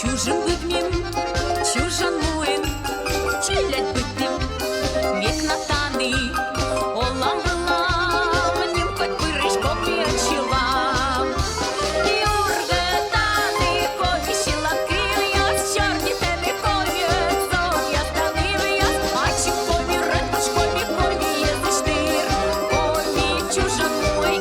чужим бытнем, чужан муин, чилять бытнем, век натаны, олам былам, ним хоть пырышком не очилам. Юрга таны, коми силанки, я с черни тени коми, зон я станив я, мачи коми, редпач коми, коми, язычтыр, коми, чужан мой,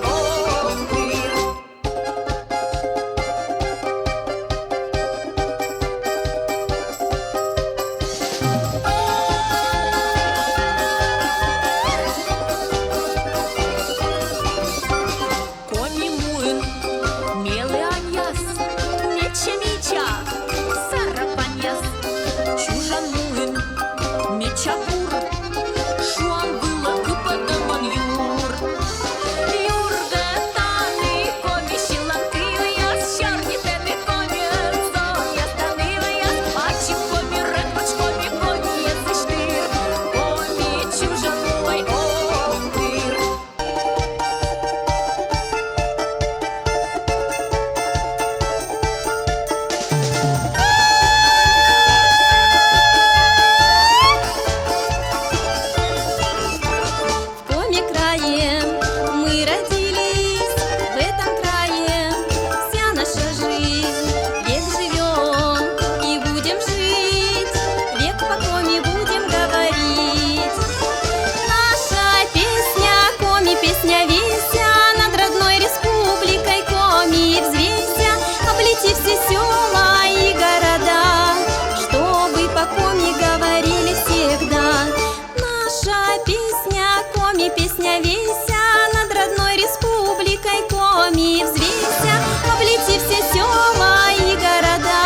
песня веся, над родной республикой Коми взвейся, облети все села и города,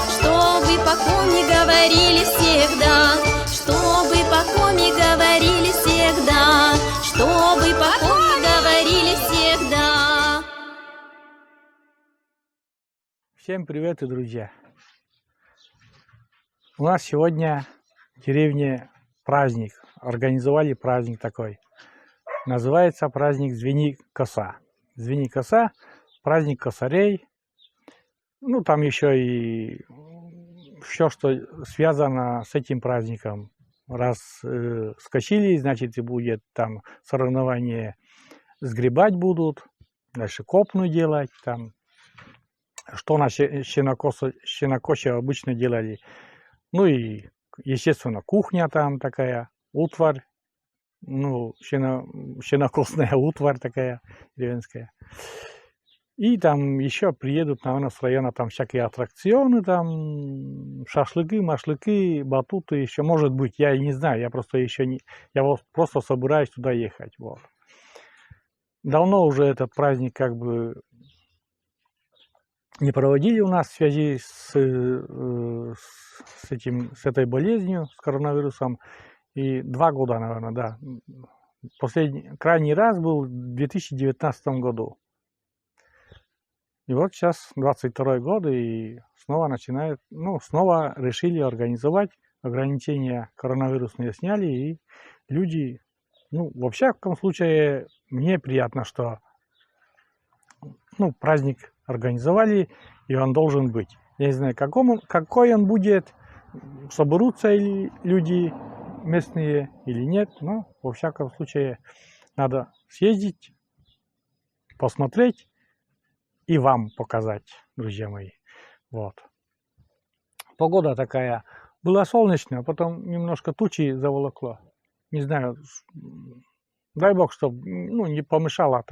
чтобы по Коми говорили всегда, чтобы по Коми говорили всегда, чтобы по Коми говорили всегда. Всем привет, друзья! У нас сегодня в деревне праздник. Организовали праздник такой. Называется праздник Звени Коса. Звени Коса, праздник косарей. Ну, там еще и все, что связано с этим праздником. Раз скосили, значит, и будет там соревнования, сгребать будут, дальше копну делать, там, что на щенокосе обычно делали. Ну и, естественно, кухня там такая, утварь, ну, щенокосная утварь такая деревенская. И там еще приедут, наверное, с района там всякие аттракционы, там шашлыки, машлыки, батуты еще, может быть, я не знаю, я просто еще не, я вот просто собираюсь туда ехать, вот. Давно уже этот праздник как бы не проводили у нас в связи с этой болезнью, с коронавирусом. И 2 года, наверное, да. Крайний раз был в 2019 году. И вот сейчас 22 год, и снова начинает, ну, снова решили организовать, ограничения коронавирусные сняли, и люди, ну, во всяком случае, мне приятно, что, ну, праздник организовали, и он должен быть. Я не знаю, какой он будет, соберутся ли люди местные или нет, но во всяком случае надо съездить, посмотреть и вам показать, друзья мои. Вот. Погода такая, была солнечная, потом немножко тучи заволокло. Не знаю, дай бог, чтобы, ну, не помешал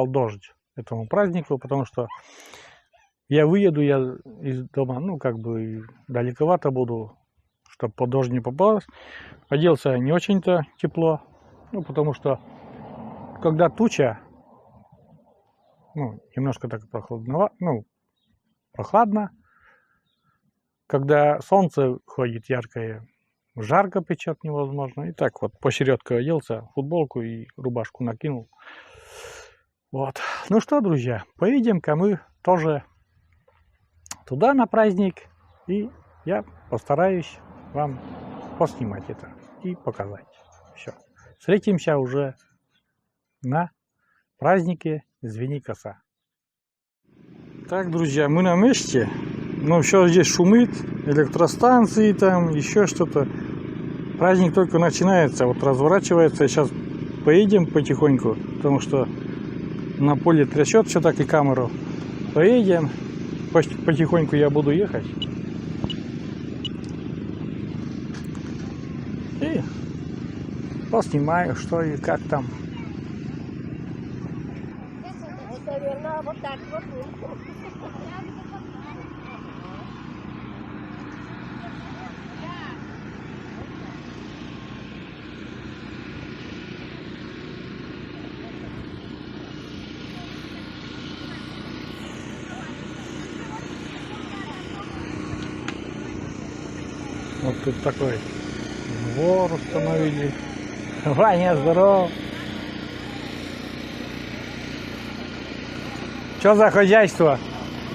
дождь этому празднику, потому что я выеду из дома, ну, как бы далековато буду, чтобы под дождь не попалось. Оделся не очень-то тепло, ну, потому что когда туча, ну, немножко так прохладно, когда солнце ходит яркое, жарко печет невозможно. И так вот посередке оделся, футболку и рубашку накинул. Вот. Ну что, друзья, поедем-ка мы тоже туда на праздник, и я постараюсь вам поснимать это и показать. Все. Встретимся уже на празднике Звени Коса. Так, друзья, мы на месте. Но все здесь шумит, электростанции там, еще что-то. Праздник только начинается, вот разворачивается. Сейчас поедем потихоньку, потому что на поле трясет все так и камеру. Поедем, потихоньку я буду ехать. И поснимаю, что и как там. Вот так вот. Вот тут такой двор установили. Ваня, здорово! Что за хозяйство?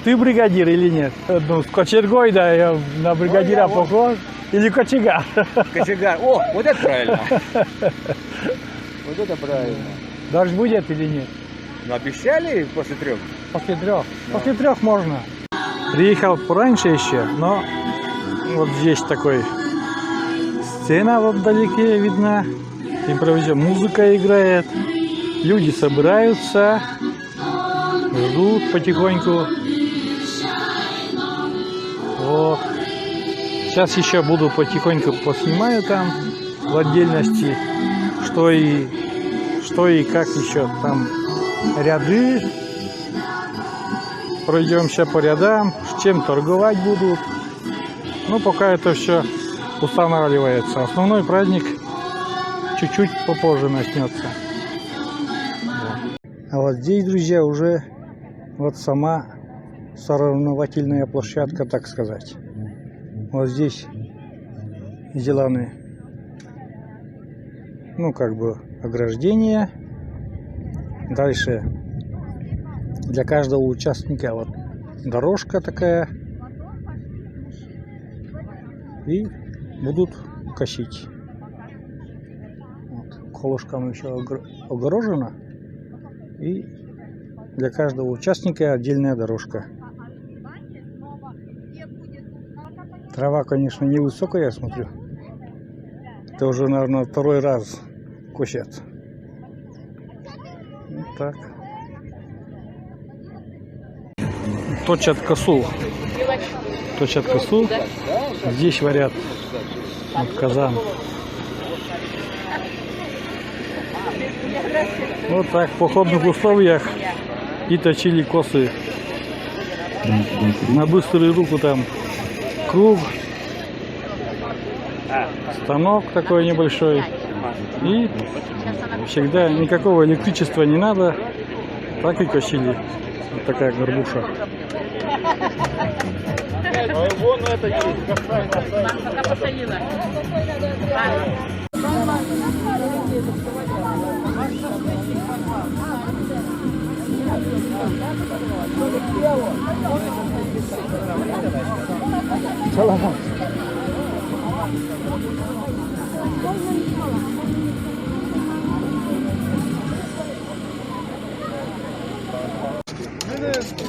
Ты бригадир или нет? Ну, с кочергой, да, я на бригадира похож. Или кочегар? Кочегар. О, вот это правильно. Вот это правильно. Дождь будет или нет? Ну, обещали после 3. После 3. После 3 можно. Приехал пораньше еще, но вот здесь такой сцена вот вдалеке видна. Музыка играет. Люди собираются. Ждут потихоньку. Вот. Сейчас еще буду потихоньку поснимаю там в отдельности, что и как еще там ряды. Пройдемся по рядам, с чем торговать будут. Ну, пока это все устанавливается. Основной праздник чуть-чуть попозже начнется. А вот здесь, друзья, уже вот сама соревновательная площадка, так сказать. Вот здесь сделаны, ну, как бы ограждения. Дальше для каждого участника вот дорожка такая. И будут косить. Вот. Колышком еще огорожено. И для каждого участника отдельная дорожка. Трава, конечно, невысокая, я смотрю. Это уже, наверное, 2-й раз косят. Вот так. Точат косу. Точат косу. Здесь варят вот казан. Вот так в походных условиях и точили косы. На быструю руку там круг, станок такой небольшой. И всегда никакого электричества не надо. Так и косили. Вот такая горбуша. Вон это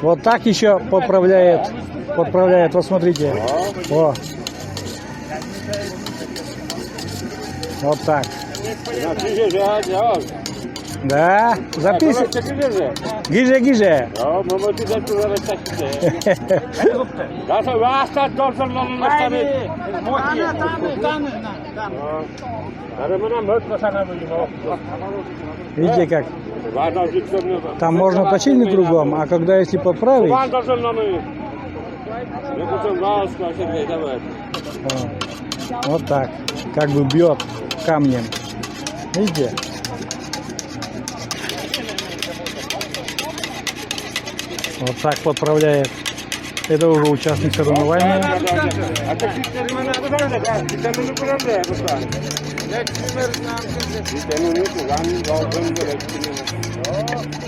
Вот так еще подправляет. Вот смотрите. О. Вот так. Да, записывай. Гиже. Видите как? Там можно точильник кругом, а когда если поправить... Вот так. Как бы бьет камнем. Видите? Вот так подправляет. Это уже участник соревнования.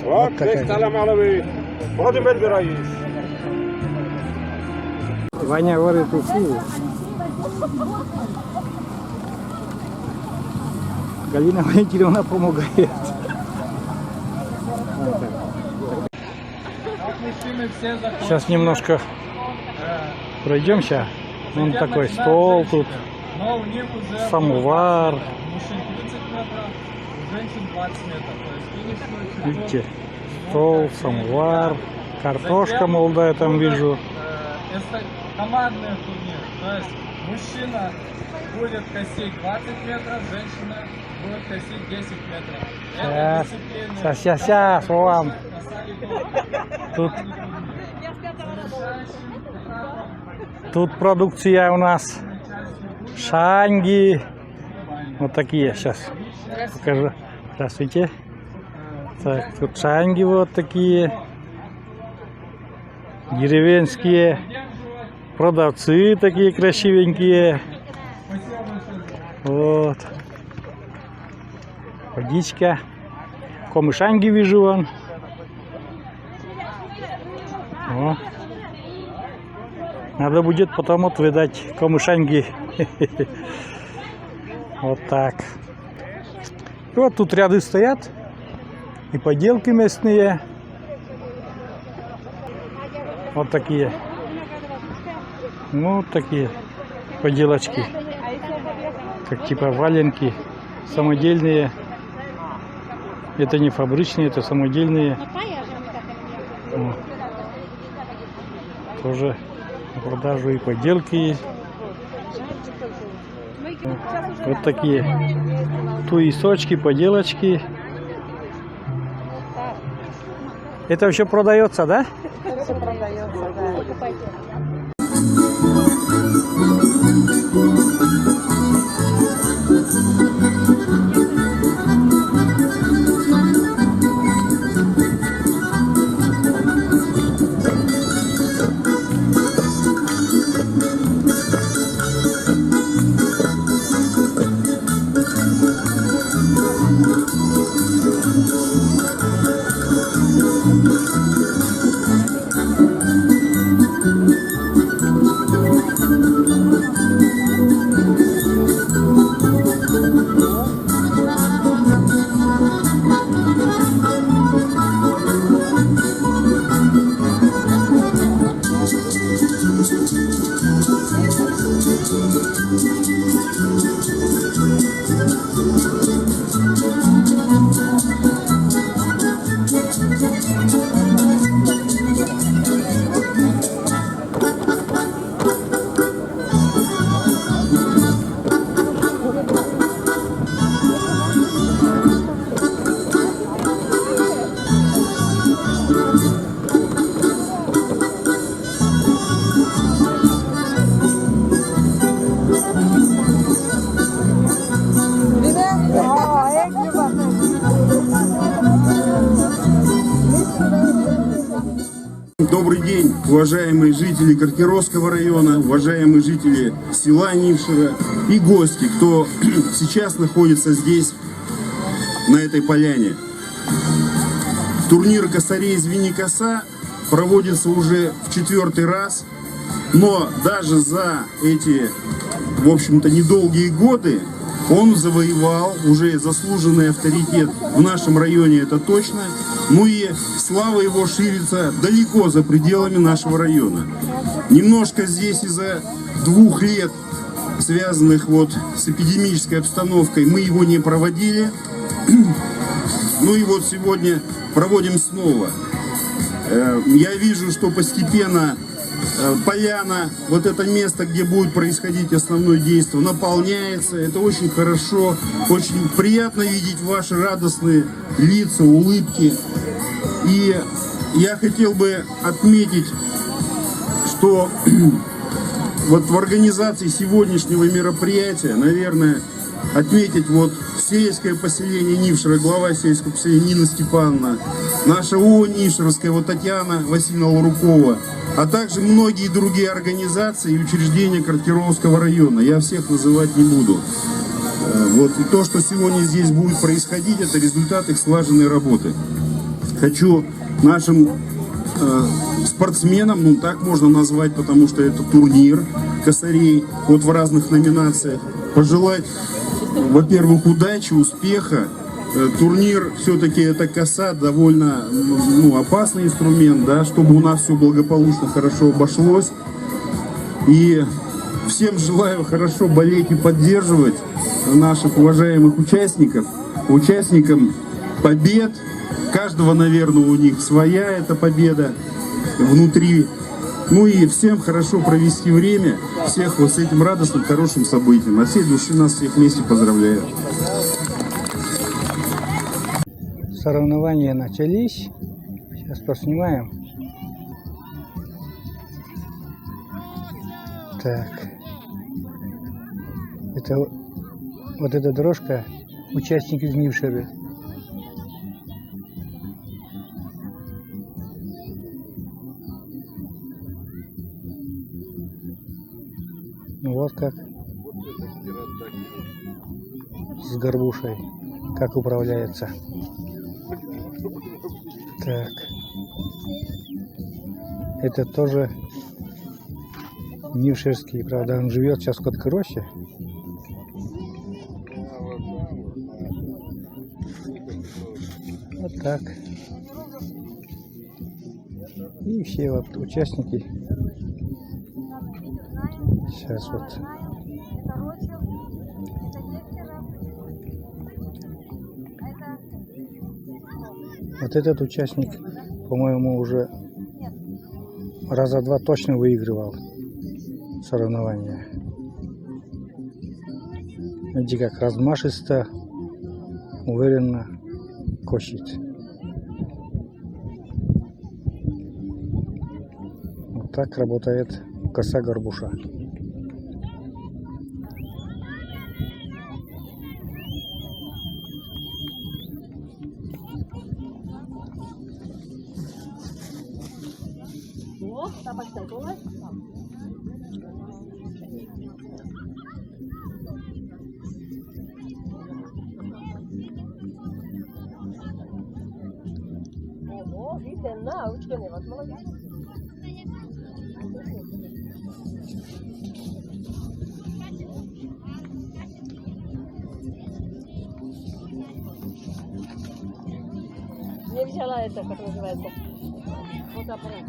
Вот такая. Ваня варит уфу. Галина Валентиновна помогает. Сейчас немножко Пройдемся. Вон такой стол тут, Но у них уже самовар. у мужчин 30 метров, у женщин 20 метров. То есть финишный Видите, стол, самовар, картошка молодая там вижу. Это командный турнир. То есть мужчина будет косить 20 метров, женщина будет косить 10 метров. Это дисциплина. Сейчас, вам. Тут продукция у нас. Шанги. Вот такие. Сейчас покажу. Здравствуйте. Так, тут шанги вот такие. Деревенские. Продавцы такие красивенькие. Вот. Водичка. Комышанги вижу вон. О. Надо будет потом отведать комышанги. Вот так. И вот тут ряды стоят. И поделки местные. Вот такие. Ну, такие поделочки. Как типа валенки. Самодельные. Это не фабричные, это самодельные. Вот. Тоже на продажу и поделки есть. Вот такие туесочки, поделочки. Это еще продается, да? Все продается, да. Покупайте. Добрый день, уважаемые жители Каркировского района, уважаемые жители села Нившеро и гости, кто сейчас находится здесь, на этой поляне. Турнир косарей «Звени коса» проводится уже в 4-й раз, но даже за эти, в общем-то, недолгие годы он завоевал уже заслуженный авторитет в нашем районе, это точно. Ну и слава его ширится далеко за пределами нашего района. Немножко здесь из-за 2 лет, связанных вот с эпидемической обстановкой, мы его не проводили. Ну и вот сегодня проводим снова. Я вижу, что постепенно поляна, вот это место, где будет происходить основное действие, наполняется. Это очень хорошо, очень приятно видеть ваши радостные лица, улыбки. И я хотел бы отметить, что вот в организации сегодняшнего мероприятия, наверное, отметить вот сельское поселение Нившеро, глава сельского поселения Нина Степановна, наша ООО Нившеровская, вот Татьяна Васильевна Лурукова, а также многие другие организации и учреждения Каркировского района. Я всех называть не буду. Вот и то, что сегодня здесь будет происходить, это результат их слаженной работы. Хочу нашим спортсменам, ну так можно назвать, потому что это турнир косарей, вот в разных номинациях, пожелать, во-первых, удачи, успеха. Турнир, все-таки это коса, довольно опасный инструмент, да, чтобы у нас все благополучно, хорошо обошлось. И всем желаю хорошо болеть и поддерживать наших уважаемых участников. Участникам побед. Каждого, наверное, у них своя эта победа внутри. Ну и всем хорошо провести время. Всех вот с этим радостным, хорошим событием. От всей души нас всех вместе поздравляю. Соревнования начались. Сейчас поснимаем. Так. Это вот эта дорожка, участник из Нившеры. Ну вот как с горбушей, как управляется. Так. Это тоже Нившерский, правда, он живет сейчас в Коткороще. Вот так. И все вот участники. Сейчас вот. Вот этот участник, по-моему, уже раза два точно выигрывал соревнования. Видите, как размашисто, уверенно косит. Вот так работает коса горбуша. Я взяла это, как называется, фотоаппарат.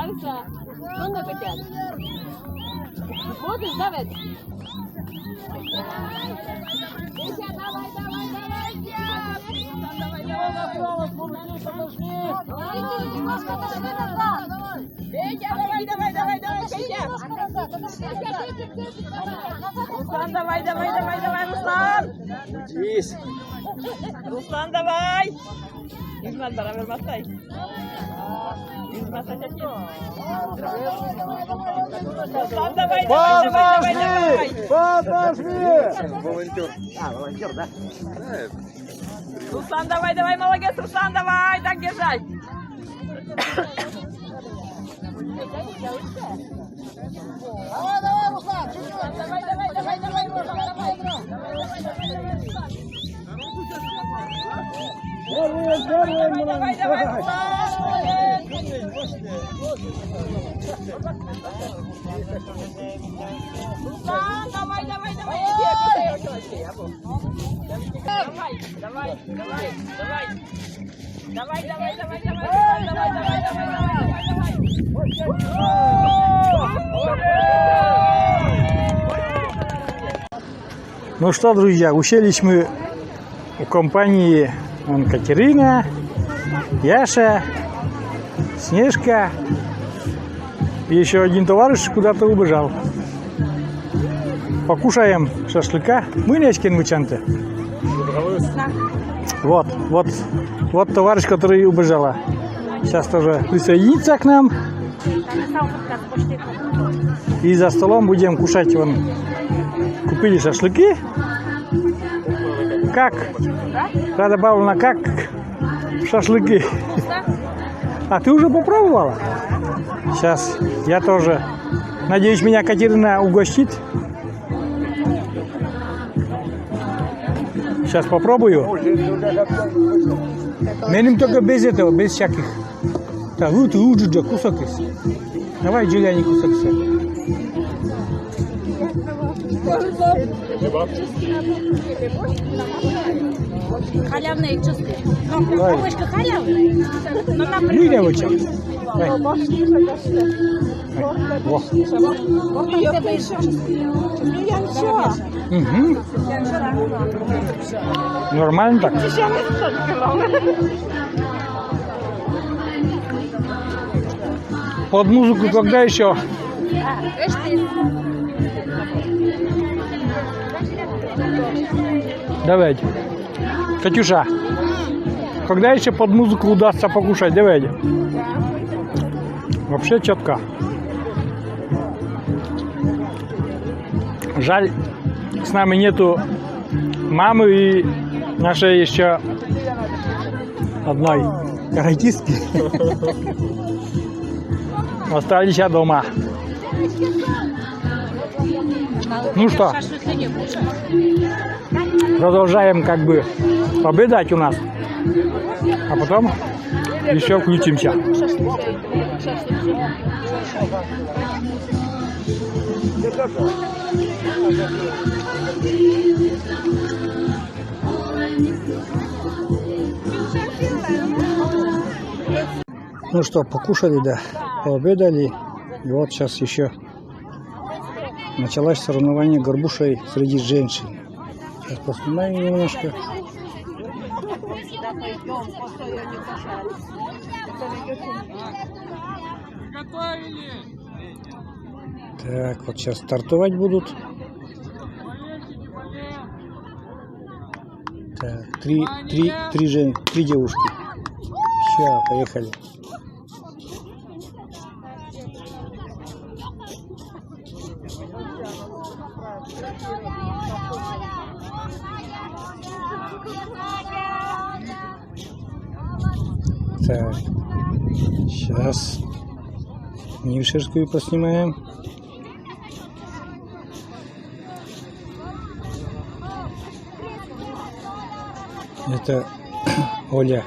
Лариса, сколько хотят? Смотришь, Давид? Миша, давай, давай, давай, давай, направо, подожди. Немножко подожди назад. Петя, давай, давай, давай, давай, Петя. Руслан, давай, давай, давай, давай, Руслан. Есть. Руслан, давай. İzmez beraber masay. İzmez açacak. Руслан, давай, давай, давай, давай. Волонтер. Волонтер, да? Руслан, давай, давай, молодец, Руслан, давай, так держать. Давай, давай, Руслан, давай, давай, давай, давай, Руслан, давай. Давай, давай, Руслан, давай, давай, давай. Давай, давай, давай, давай. Давай, давай, давай, давай, давай, давай, Ну что, друзья, уселись мы у компании Катерина, Яша, Снежка и еще один товарищ куда-то убежал. Покушаем шашлыка. Мы не вычанты. Вот товарищ, который убежала. Сейчас тоже присоединится к нам. И за столом будем кушать. Вон, купили шашлыки. Как? Рада Павловна, как шашлыки? А ты уже попробовала? Сейчас я тоже. Надеюсь, меня Катерина угостит. Сейчас попробую. Меним только без этого, без всяких. Так, вот уже кусок есть. Давай, Джулиане, кусок все. Халявные чувства. Овощка халявная. Ну и девочек. Угу. Нормально так? Под музыку когда еще? Давайте. Катюша, когда еще под музыку удастся покушать? Давайте. Вообще четко. Жаль, с нами нету мамы и нашей еще одной каратистки. Остались дома. Ну что, продолжаем как бы победать у нас. А потом еще включимся. Ну что, покушали, да, пообедали. И вот сейчас еще началось соревнование горбушей среди женщин. Сейчас поснимаем немножко. Так, вот сейчас стартовать будут. Так, три девушки. Все, поехали. Так, сейчас Нившерскую поснимаем. Это Оля,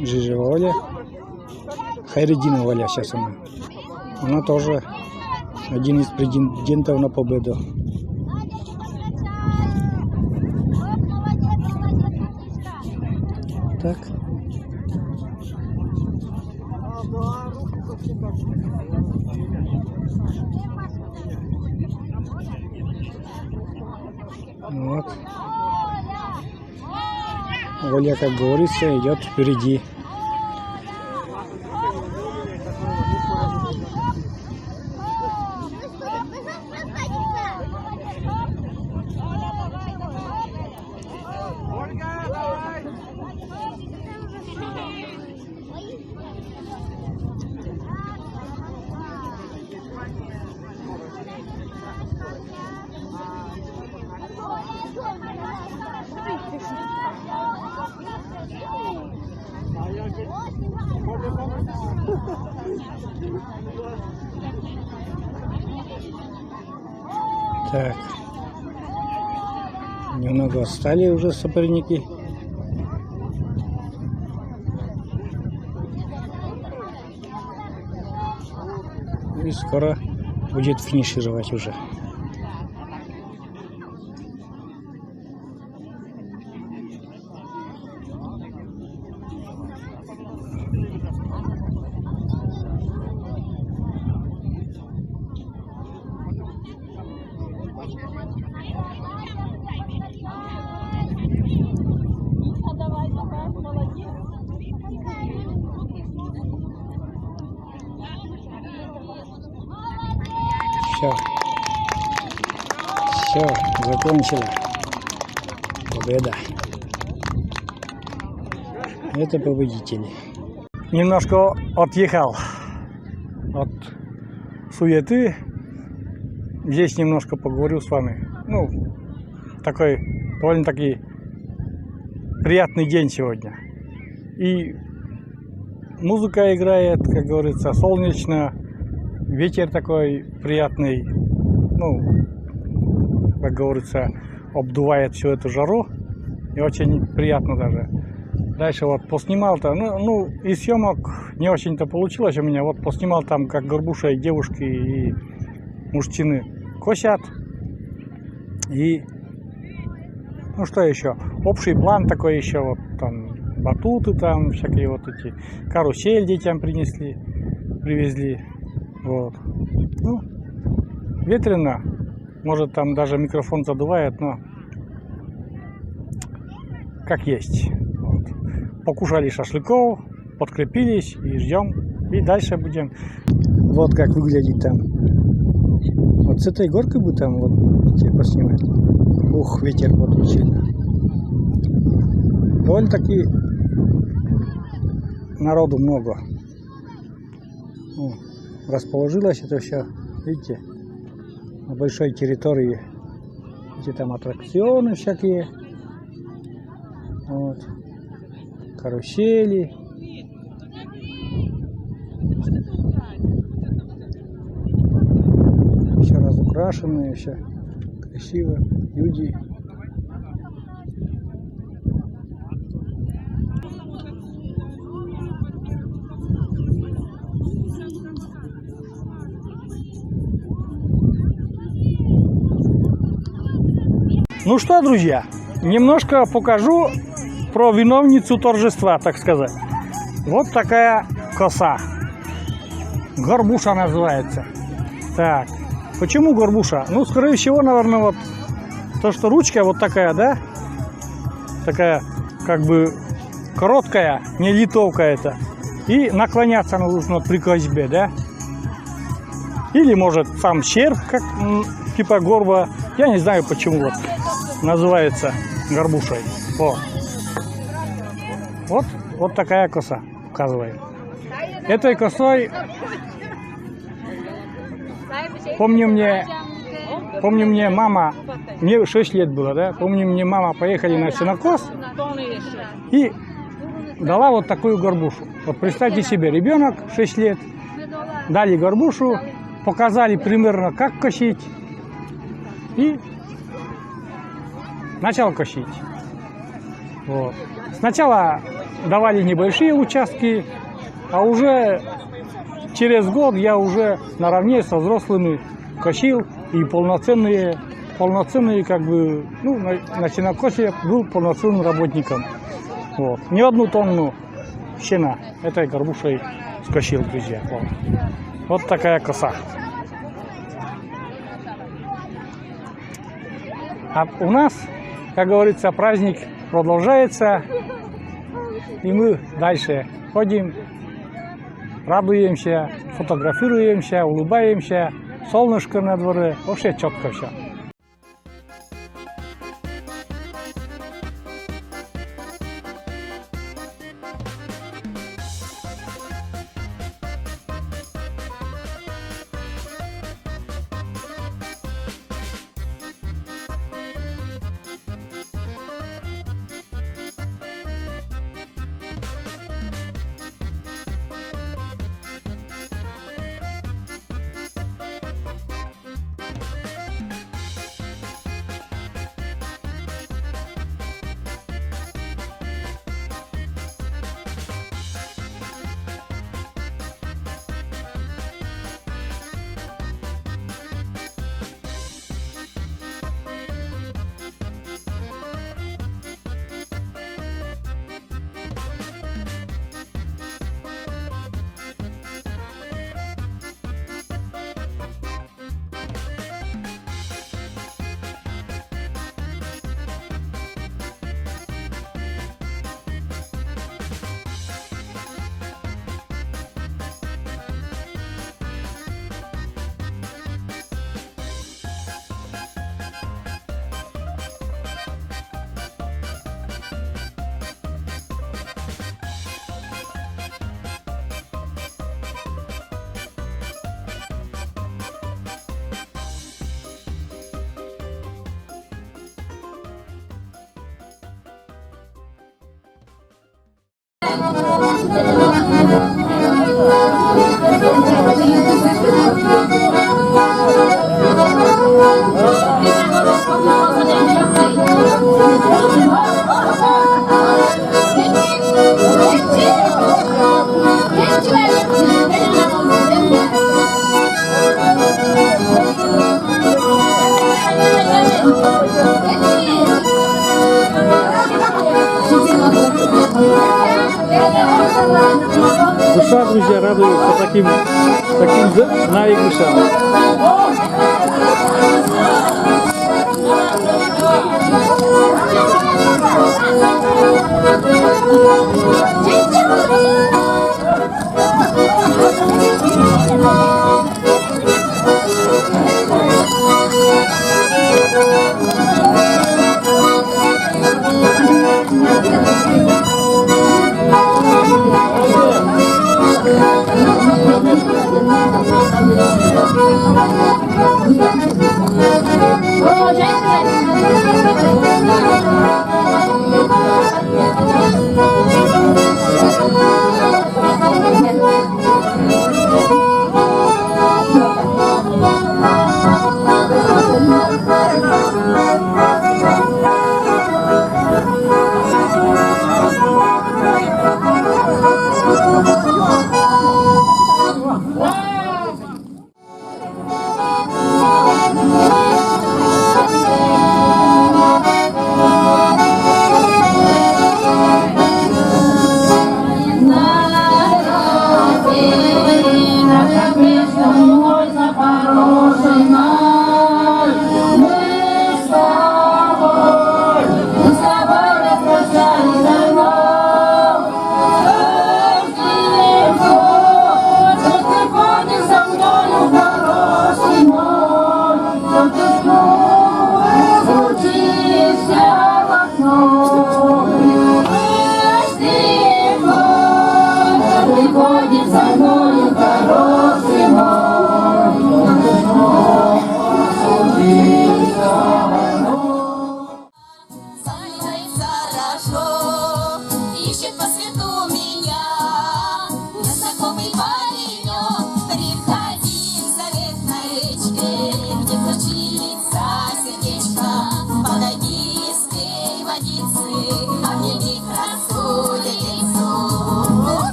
Жижева Оля, Хайреддинова Оля сейчас она. Она тоже один из претендентов на победу. Так. Вот. Оля, как говорится, идет впереди. Так, немного отстали уже соперники. И скоро будет финишировать уже. Все, закончила. Победа. Это победители. Немножко отъехал от суеты. Здесь немножко поговорил с вами. Ну, такой довольно-таки приятный день сегодня. И музыка играет, как говорится, солнечно, ветер такой приятный, ну, как говорится, обдувает всю эту жару, и очень приятно даже. Дальше вот поснимал-то, ну, из съемок не очень-то получилось у меня, вот поснимал там, как горбуша и девушки, и мужчины косят, и, ну, что еще, общий план такой еще, вот там, батуты там, всякие вот эти, карусель детям привезли, вот, ну, ветрено, может там даже микрофон задувает, но как есть. Вот. Покушали шашлыков, подкрепились и ждем, и дальше будем. Вот как выглядит там. Вот с этой горкой бы там вот тебе поснимать. Ух, ветер подключил. Довольно-таки народу много. Ну, расположилось это все, видите, на большой территории. Эти там аттракционы всякие. Вот. Карусели. Все разукрашенные, все красиво. Люди. Ну что, друзья, немножко покажу про виновницу торжества, так сказать. Вот такая коса. Горбуша называется. Так, почему горбуша? Ну, скорее всего, наверное, вот то, что ручка вот такая, да? Такая, как бы, короткая, не литовка это. И наклоняться нужно при косьбе, да? Или, может, сам черп, как, типа горба. Я не знаю, почему вот называется горбушей. Вот такая коса, указывает. Этой косой, помню мне мама, мне 6 лет было, да, помню мне мама, поехали на сенокос и дала вот такую горбушу. Вот представьте себе, ребенок 6 лет, дали горбушу, показали примерно, как косить, и начал косить. Вот. Сначала давали небольшие участки, а уже через год я уже наравне со взрослыми косил и полноценные как бы, ну, на сенокосе был полноценным работником. Вот. Не одну тонну щена этой горбушей скосил, друзья. Вот такая коса. А у нас, как говорится, праздник продолжается, и мы дальше ходим, радуемся, фотографируемся, улыбаемся, солнышко на дворе, вообще четко все. Душа, друзья, радуется таким наигрышам.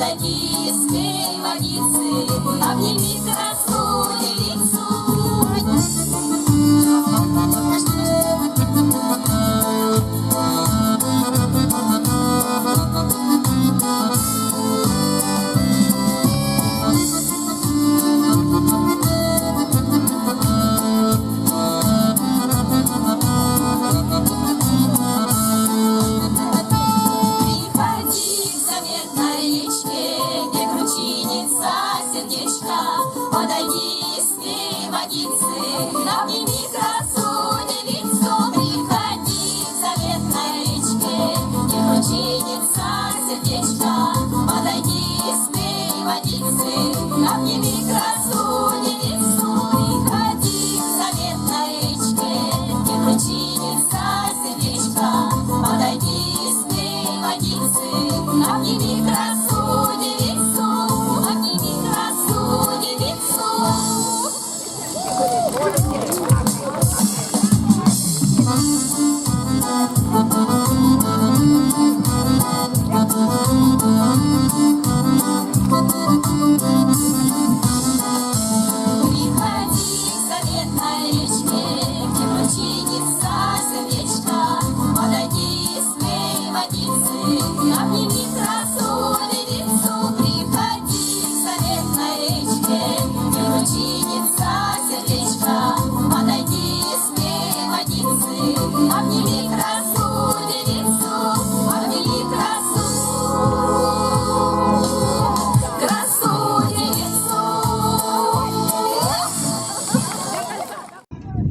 Подойди, спей водицы, обними красу девицу.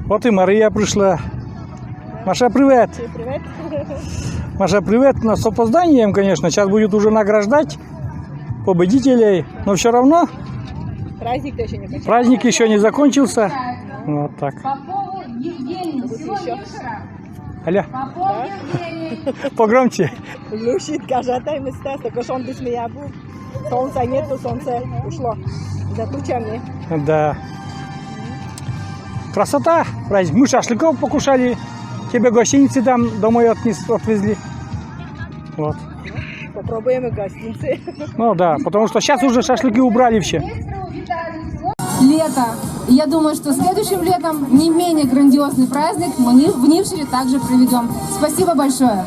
Вот и Мария пришла. Маша, привет! Привет. Маша, привет! У нас с опозданием, конечно. Сейчас будет уже награждать победителей. Но все равно Праздник еще не кончился. праздник еще не закончился. Вот так. Алло. Погромче. Глушит, каже, дай мы стас, только что он без меня был. Солнца нету, солнце ушло за тучами. Да. Красота. Праздник. Мы шашлыков покушали. Тебе гостиницы там домой отвезли. Вот. Попробуем и гостиницы. Ну да, потому что сейчас уже шашлыки убрали все. Лето. И я думаю, что следующим летом не менее грандиозный праздник мы в Нившере также проведем. Спасибо большое.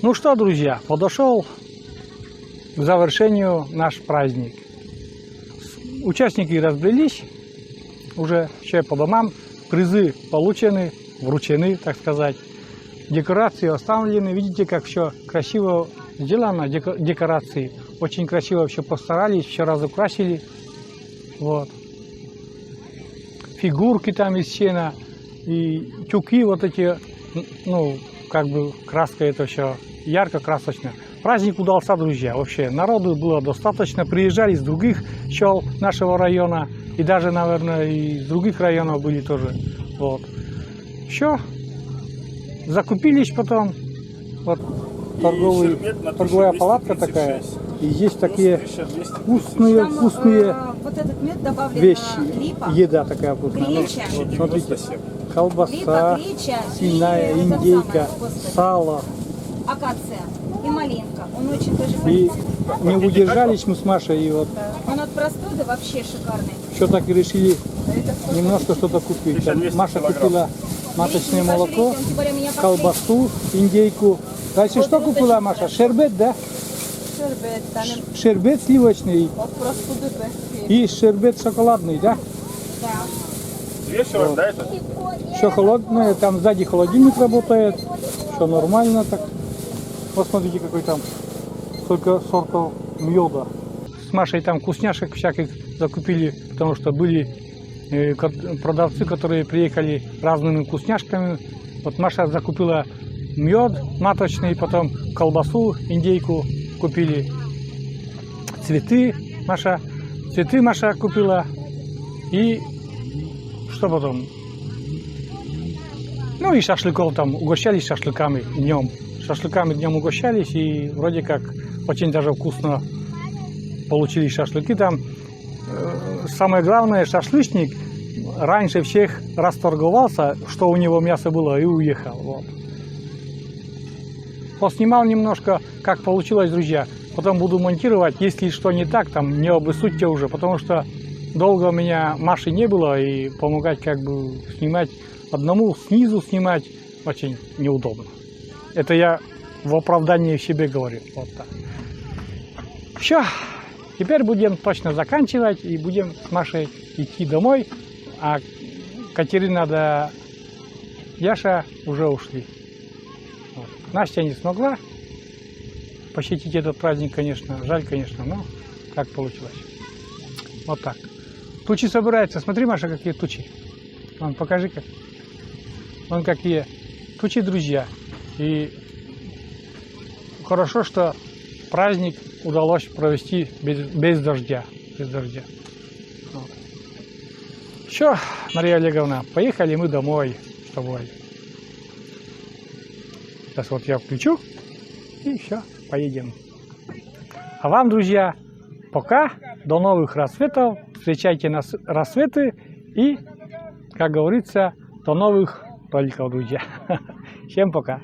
Ну что, друзья, подошел к завершению наш праздник. Участники разбрелись, уже все по домам, призы получены, вручены, так сказать. Декорации оставлены, видите, как все красиво сделано, декорации. Очень красиво все постарались, все разукрасили. Вот. Фигурки там из сена, и тюки вот эти, ну, как бы краска это все ярко-красочно. Праздник удался, друзья, вообще. Народу было достаточно, приезжали из других сел нашего района, и даже, наверное, из других районов были тоже. Вот. Все. Закупились потом. Вот торговая палатка такая. И здесь такие вкусные Вот этот мед добавлен вещи. липа, Еда такая вкусная. греча. Вот, смотрите. Колбаса, Липа, греча свиная, и этот индейка, самый, господи, сало. акация и малинка. Он очень тоже И полезный. не удержались мы с Машей, и вот Он от простуды вообще шикарный. все-таки решили немножко что-то купить. Там Маша купила маточное молоко, Он, тем более, меня колбасу, индейку. Дальше что купила Маша? Шербет, да? Шербет, там Шербет сливочный от простуды. и шербет шоколадный, да? Да. Вечером, да, это? Все холодное, там сзади холодильник работает, все нормально так. Посмотрите, какой там, сколько сортов меда. С Машей там вкусняшек всяких закупили, потому что были продавцы, которые приехали разными вкусняшками. Вот Маша закупила мед маточный, потом колбасу, индейку купили, цветы Маша купила. И что потом? Ну и шашлыков там, угощались шашлыками днем. Шашлыками днем угощались, и вроде как очень даже вкусно получили шашлыки там. Самое главное, шашлычник раньше всех расторговался, что у него мясо было, и уехал. Вот. Поснимал немножко, как получилось, друзья. Потом буду монтировать, если что не так, там не обессудьте уже, потому что долго у меня Маши не было, и помогать как бы снимать одному, снизу снимать очень неудобно. Это я в оправдании себе говорю. Вот так. Все. Теперь будем точно заканчивать и будем с Машей идти домой. А Катерина да Яша уже ушли. Вот. Настя не смогла посетить этот праздник, конечно. Жаль, конечно, но как получилось. Вот так. Тучи собираются. Смотри, Маша, какие тучи. Вон, покажи как. Вон какие тучи, друзья. И хорошо, что праздник удалось провести без дождя. Вот. Все, Мария Олеговна, поехали мы домой с тобой. Сейчас вот я включу, и все, поедем. А вам, друзья, пока, до новых рассветов, встречайте нас рассветы и, как говорится, до новых роликов, друзья. Всем пока.